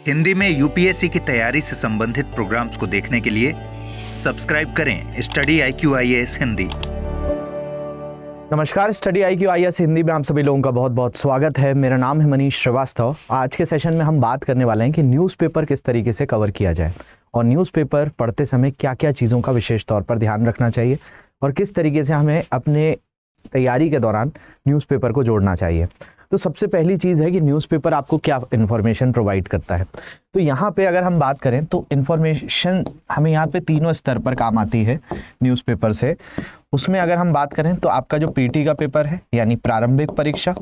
हिंदी में यूपीएससी की तैयारी से संबंधित प्रोग्राम्स को देखने के लिए सब्सक्राइब करें स्टडी IQ-IAS हिंदी। नमस्कार, स्टडी IQ-IAS हिंदी में आप सभी लोगों का बहुत बहुत स्वागत है। मेरा नाम है मनीष श्रीवास्तव। आज के सेशन में हम बात करने वाले हैं कि न्यूज़पेपर किस तरीके से कवर किया जाए और न्यूज़पेपर पढ़ते समय क्या क्या चीज़ों का विशेष तौर पर ध्यान रखना चाहिए और किस तरीके से हमें अपने तैयारी के दौरान न्यूज़पेपर को जोड़ना चाहिए। तो सबसे पहली चीज़ है कि न्यूज़पेपर आपको क्या इन्फॉर्मेशन प्रोवाइड करता है। तो यहाँ पे अगर हम बात करें तो इन्फॉर्मेशन हमें यहाँ पे तीनों स्तर पर काम आती है न्यूज़पेपर से। उसमें अगर हम बात करें तो आपका जो पीटी का पेपर है यानी प्रारंभिक परीक्षा,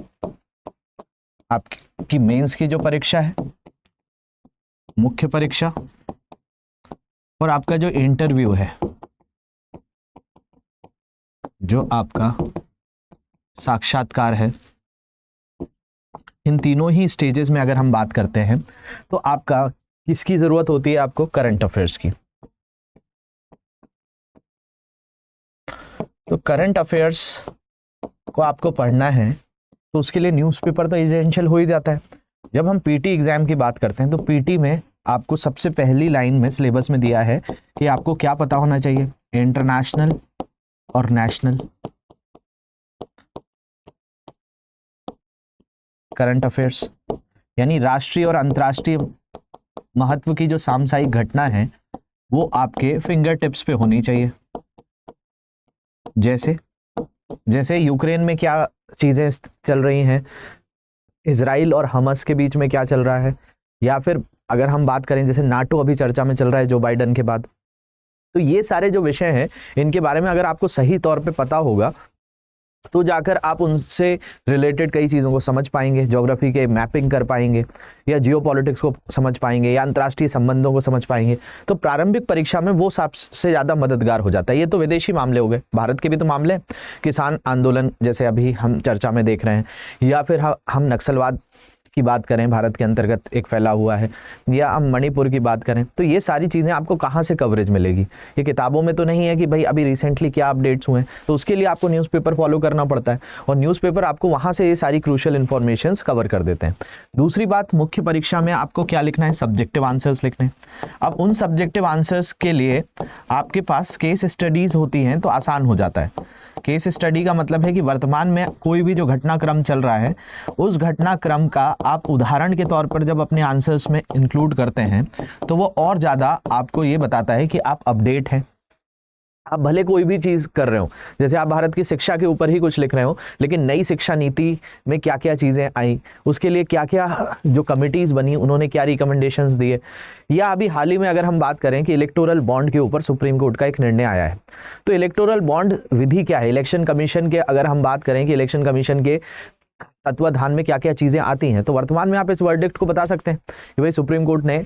आपकी मेंस की जो परीक्षा है, मुख्य परीक्षा और आपका जो इंटरव्यू है, जो आपका साक्षात्कार है, इन तीनों ही स्टेजेस में अगर हम बात करते हैं तो आपका किसकी ज़रूरत होती है? आपको करंट अफेयर्स की। तो करंट अफेयर्स को आपको पढ़ना है तो उसके लिए न्यूज़पेपर तो एसेंशियल हो ही जाता है। जब हम पीटी एग्ज़ाम की बात करते हैं तो पीटी में आपको सबसे पहली लाइन में सिलेबस में दिया है कि आपको क्या पता होना चाहिए? इंटरनेशनल और नेशनल करंट अफेयर्स, यानी राष्ट्रीय और अंतर्राष्ट्रीय महत्व की जो सामसायिक घटना है वो आपके फिंगर टिप्स पे होनी चाहिए। जैसे यूक्रेन में क्या चीज़ें चल रही हैं, इजराइल और हमास के बीच में क्या चल रहा है, या फिर अगर हम बात करें जैसे नाटो अभी चर्चा में चल रहा है जो बाइडन के बाद। तो ये सारे जो विषय हैं इनके बारे में अगर आपको सही तौर पे पता होगा तो जाकर आप उनसे रिलेटेड कई चीज़ों को समझ पाएंगे, ज्योग्राफी के मैपिंग कर पाएंगे या जियोपॉलिटिक्स को समझ पाएंगे या अंतर्राष्ट्रीय संबंधों को समझ पाएंगे। तो प्रारंभिक परीक्षा में वो सबसे ज़्यादा मददगार हो जाता है। ये तो विदेशी मामले हो गए, भारत के भी तो मामले हैं, किसान आंदोलन जैसे अभी हम चर्चा में देख रहे हैं, या फिर हम नक्सलवाद की बात करें, भारत के अंतर्गत एक फैला हुआ है, या हम मणिपुर की बात करें, तो ये सारी चीज़ें आपको कहाँ से कवरेज मिलेगी? ये किताबों में तो नहीं है कि भाई अभी रिसेंटली क्या अपडेट्स हुए हैं, तो उसके लिए आपको न्यूज़पेपर फॉलो करना पड़ता है और न्यूज़पेपर आपको वहाँ से ये सारी क्रूशियल इन्फॉर्मेशंस कवर कर देते हैं। दूसरी बात, मुख्य परीक्षा में आपको क्या लिखना है? सब्जेक्टिव आंसर्स लिखने। अब उन सब्जेक्टिव आंसर्स के लिए आपके पास केस स्टडीज़ होती हैं तो आसान हो जाता है। केस स्टडी का मतलब है कि वर्तमान में कोई भी जो घटनाक्रम चल रहा है उस घटनाक्रम का आप उदाहरण के तौर पर जब अपने आंसर्स में इंक्लूड करते हैं तो वो और ज़्यादा आपको ये बताता है कि आप अपडेट हैं। आप भले कोई भी चीज़ कर रहे हो, जैसे आप भारत की शिक्षा के ऊपर ही कुछ लिख रहे हो, लेकिन नई शिक्षा नीति में क्या क्या चीज़ें आई, उसके लिए क्या क्या जो कमिटीज़ बनी, उन्होंने क्या रिकमेंडेशंस दिए, या अभी हाल ही में अगर हम बात करें कि इलेक्टोरल बॉन्ड के ऊपर सुप्रीम कोर्ट का एक निर्णय आया है, तो इलेक्टोरल बॉन्ड विधि क्या है, इलेक्शन कमीशन के अगर हम बात करें कि इलेक्शन कमीशन के तत्वाधान में क्या क्या चीज़ें आती हैं, तो वर्तमान में आप इस वर्डिक्ट को बता सकते हैं कि भाई सुप्रीम कोर्ट ने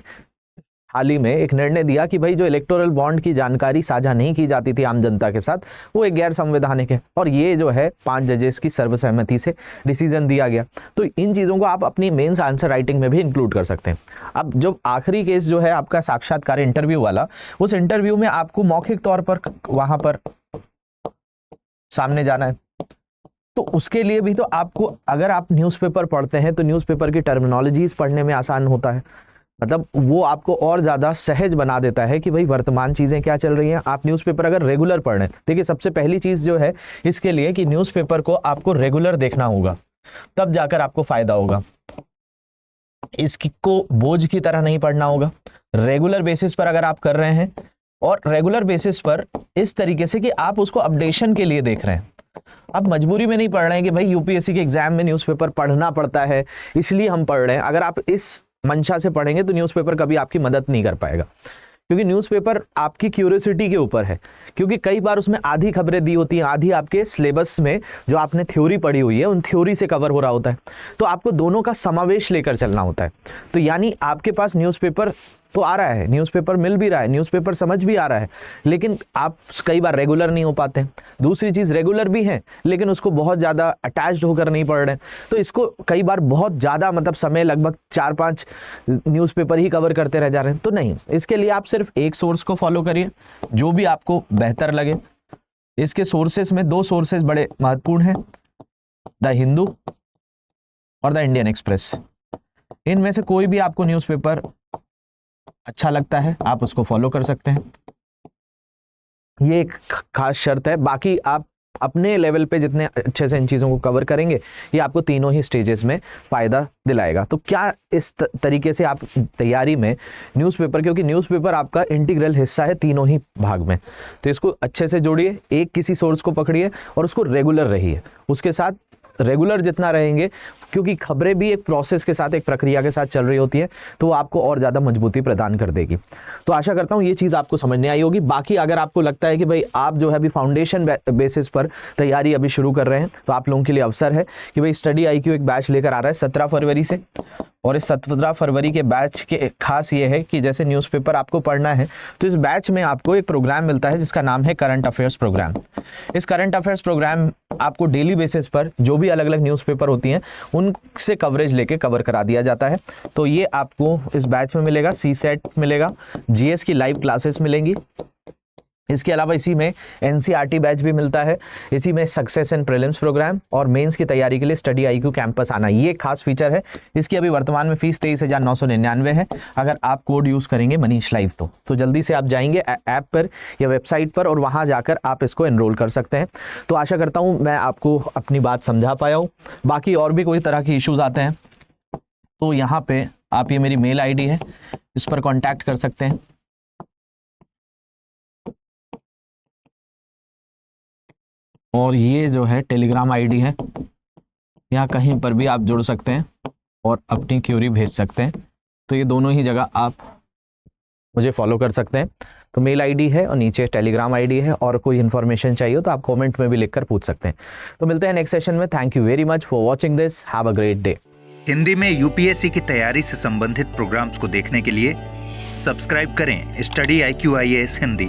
हाल ही में एक निर्णय दिया कि भाई जो इलेक्टोरल बॉन्ड की जानकारी साझा नहीं की जाती थी आम जनता के साथ, वो एक गैर संवैधानिक है, और ये जो है 5 जजेस की सर्वसहमति से डिसीजन दिया गया। तो इन चीज़ों को आप अपनी मेंस आंसर राइटिंग में भी इंक्लूड कर सकते हैं। अब जो आखिरी केस जो है आपका साक्षात्कार इंटरव्यू वाला, उस इंटरव्यू में आपको मौखिक तौर पर वहाँ पर सामने जाना है, तो उसके लिए भी तो आपको, अगर आप न्यूज़पेपर पढ़ते हैं तो न्यूज़पेपर की टर्मिनोलॉजीज पढ़ने में आसान होता है, मतलब वो आपको और ज़्यादा सहज बना देता है कि भाई वर्तमान चीज़ें क्या चल रही हैं। आप न्यूज़पेपर अगर रेगुलर पढ़ रहे हैं, देखिए सबसे पहली चीज़ जो है इसके लिए कि न्यूज़पेपर को आपको रेगुलर देखना होगा, तब जाकर आपको फ़ायदा होगा। इसको बोझ की तरह नहीं पढ़ना होगा। रेगुलर बेसिस पर अगर आप कर रहे हैं, और रेगुलर बेसिस पर इस तरीके से कि आप उसको अपडेशन के लिए देख रहे हैं, आप मजबूरी में नहीं पढ़ रहे हैं कि भाई यूपीएससी के एग्जाम में न्यूज़पेपर पढ़ना पड़ता है इसलिए हम पढ़ रहे हैं। अगर आप इस मंशा से पढ़ेंगे तो न्यूज़पेपर कभी आपकी मदद नहीं कर पाएगा, क्योंकि न्यूज़पेपर आपकी क्यूरियोसिटी के ऊपर है, क्योंकि कई बार उसमें आधी खबरें दी होती हैं, आधी आपके सिलेबस में जो आपने थ्योरी पढ़ी हुई है उन थ्योरी से कवर हो रहा होता है, तो आपको दोनों का समावेश लेकर चलना होता है। तो यानी आपके पास न्यूज़पेपर तो आ रहा है, न्यूज़पेपर मिल भी रहा है, न्यूज़पेपर समझ भी आ रहा है, लेकिन आप कई बार रेगुलर नहीं हो पाते हैं। दूसरी चीज़, रेगुलर भी हैं लेकिन उसको बहुत ज़्यादा अटैच्ड होकर नहीं पढ़ रहे हैं, तो इसको कई बार बहुत ज़्यादा मतलब समय लगभग 4-5 न्यूज़पेपर ही कवर करते रह जा रहे हैं, तो नहीं। इसके लिए आप सिर्फ एक सोर्स को फॉलो करिए जो भी आपको बेहतर लगे। इसके सोर्सेस में 2 सोर्सेस बड़े महत्वपूर्ण हैं, द हिंदू और द इंडियन एक्सप्रेस। इनमें से कोई भी आपको न्यूज़पेपर अच्छा लगता है आप उसको फॉलो कर सकते हैं। ये एक खास शर्त है, बाकी आप अपने लेवल पे जितने अच्छे से इन चीज़ों को कवर करेंगे ये आपको तीनों ही स्टेजेस में फ़ायदा दिलाएगा। तो क्या इस तरीके से आप तैयारी में न्यूज़पेपर, क्योंकि न्यूज़पेपर आपका इंटीग्रल हिस्सा है तीनों ही भाग में, तो इसको अच्छे से जोड़िए, एक किसी सोर्स को पकड़िए और उसको रेगुलर रहिए, उसके साथ रेगुलर जितना रहेंगे, क्योंकि खबरें भी एक प्रोसेस के साथ, एक प्रक्रिया के साथ चल रही होती है, तो वो आपको और ज़्यादा मजबूती प्रदान कर देगी। तो आशा करता हूँ ये चीज़ आपको समझने आई होगी। बाकी अगर आपको लगता है कि भाई आप जो है अभी फाउंडेशन बेसिस पर तैयारी अभी शुरू कर रहे हैं, तो आप लोगों के लिए अवसर है कि भाई स्टडी IQ एक बैच लेकर आ रहा है 17 फरवरी से, और इस 17 फरवरी के बैच के खास ये है कि जैसे न्यूज़पेपर आपको पढ़ना है, तो इस बैच में आपको एक प्रोग्राम मिलता है जिसका नाम है करंट अफेयर्स प्रोग्राम। इस करंट अफेयर्स प्रोग्राम आपको डेली बेसिस पर जो भी अलग अलग न्यूज़पेपर होती हैं उनसे कवरेज लेके कवर करा दिया जाता है। तो ये आपको इस बैच में मिलेगा, CSET मिलेगा, GS की लाइव क्लासेस मिलेंगी, इसके अलावा इसी में NCERT बैच भी मिलता है, इसी में सक्सेस एंड प्रीलिम्स प्रोग्राम और मेंस की तैयारी के लिए स्टडी IQ कैंपस आना, ये खास फीचर है। इसकी अभी वर्तमान में फीस 23,999 है अगर आप कोड यूज़ करेंगे मनीष लाइव। तो जल्दी से आप जाएंगे ऐप पर या वेबसाइट पर और वहाँ जाकर आप इसको एनरोल कर सकते हैं। तो आशा करता हूँ मैं आपको अपनी बात समझा पाया हूँ। बाकी और भी कोई तरह के इश्यूज़ आते हैं तो यहाँ पे आप, ये मेरी मेल ID है, इस पर कॉन्टैक्ट कर सकते हैं। और ये जो है टेलीग्राम ID है, यहाँ कहीं पर भी आप जुड़ सकते हैं और अपनी क्यूरी भेज सकते हैं। तो ये दोनों ही जगह आप मुझे फॉलो कर सकते हैं। तो मेल ID है और नीचे टेलीग्राम ID है, और कोई इन्फॉर्मेशन चाहिए तो आप कमेंट में भी लिखकर पूछ सकते हैं। तो मिलते हैं नेक्स्ट सेशन में। Thank you very much for watching this. Have a great day. Hindi में UPSC की तैयारी से संबंधित प्रोग्राम्स को देखने के लिए सब्सक्राइब करें स्टडी IQ IAS हिंदी।